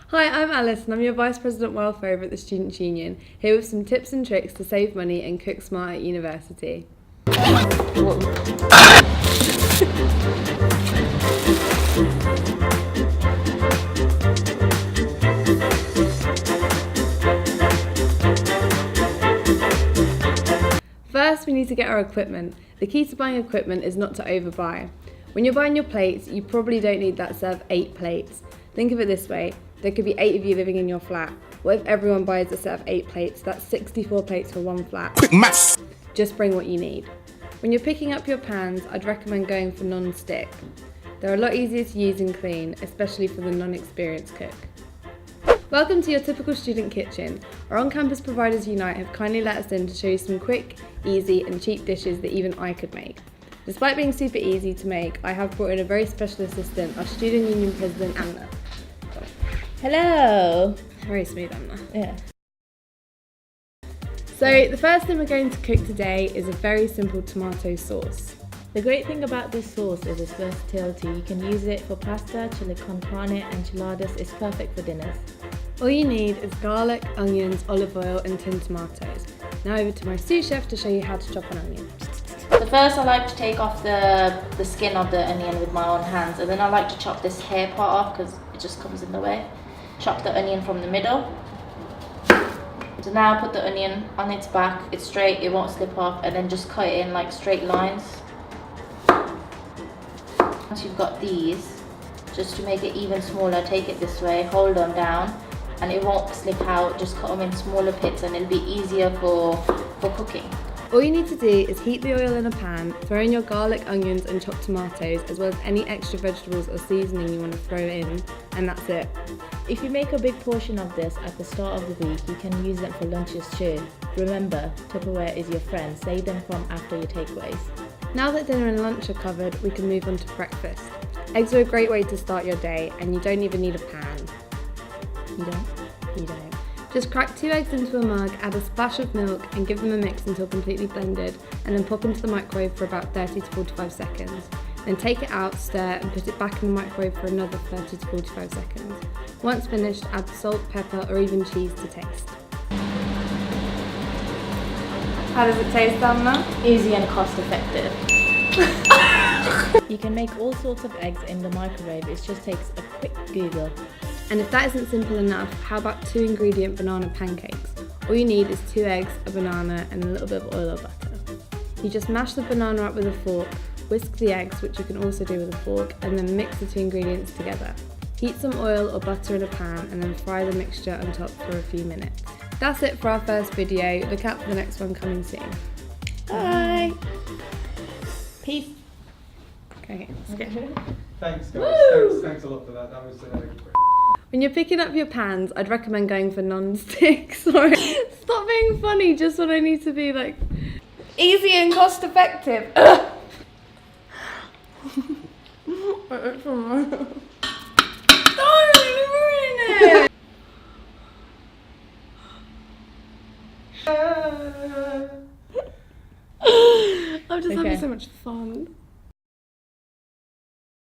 Hi, I'm Alice and I'm your Vice President Welfare over at the Students' Union, here with some tips and tricks to save money and cook smart at university. First, we need to get our equipment. The key to buying equipment is not to overbuy. When you're buying your plates, you probably don't need that set of 8 plates. Think of it this way, there could be 8 of you living in your flat. What if everyone buys a set of 8 plates? That's 64 plates for one flat. Quick maths! Just bring what you need. When you're picking up your pans, I'd recommend going for non-stick. They're a lot easier to use and clean, especially for the non-experienced cook. Welcome to your typical student kitchen. Our on-campus providers Unite have kindly let us in to show you some quick, easy and cheap dishes that even I could make. Despite being super easy to make, I have brought in a very special assistant, our Student Union President Anna. Hello! Very smooth, Anna. Yeah. So the first thing we're going to cook today is a very simple tomato sauce. The great thing about this sauce is its versatility. You can use it for pasta, chili con carne, enchiladas. It's perfect for dinners. All you need is garlic, onions, olive oil and tin tomatoes. Now over to my sous chef to show you how to chop an onion. So first I like to take off the skin of the onion with my own hands, and then I like to chop this hair part off because it just comes in the way. Chop the onion from the middle. So now put the onion on its back, it's straight, it won't slip off, and then just cut it in like straight lines. Once you've got these, just to make it even smaller, take it this way, hold them down, and it won't slip out. Just cut them in smaller pits and it'll be easier for cooking. All you need to do is heat the oil in a pan, throw in your garlic, onions and chopped tomatoes, as well as any extra vegetables or seasoning you want to throw in, and that's it. If you make a big portion of this at the start of the week, you can use them for lunches too. Remember, Tupperware is your friend. Save them from after your takeaways. Now that dinner and lunch are covered, we can move on to breakfast. Eggs are a great way to start your day, and you don't even need a pan. You don't? You don't. Just crack 2 eggs into a mug, add a splash of milk and give them a mix until completely blended, and then pop into the microwave for about 30 to 45 seconds. Then take it out, stir and put it back in the microwave for another 30 to 45 seconds. Once finished, add salt, pepper or even cheese to taste. How does it taste, Anna? Easy and cost effective. You can make all sorts of eggs in the microwave. It just takes a quick Google. And if that isn't simple enough, how about 2 ingredient banana pancakes? All you need is 2 eggs, a banana and a little bit of oil or butter. You just mash the banana up with a fork, whisk the eggs, which you can also do with a fork, and then mix the 2 ingredients together. Heat some oil or butter in a pan and then fry the mixture on top for a few minutes. That's it for our first video. Look out for the next one coming soon. Bye! Peace! Okay, let's go. Thanks guys, thanks a lot for that. That was great. When you're picking up your pans, I'd recommend going for non-stick. Sorry. Stop being funny just when I need to be like easy and cost effective. Don't ruin it! I'm just having so much fun.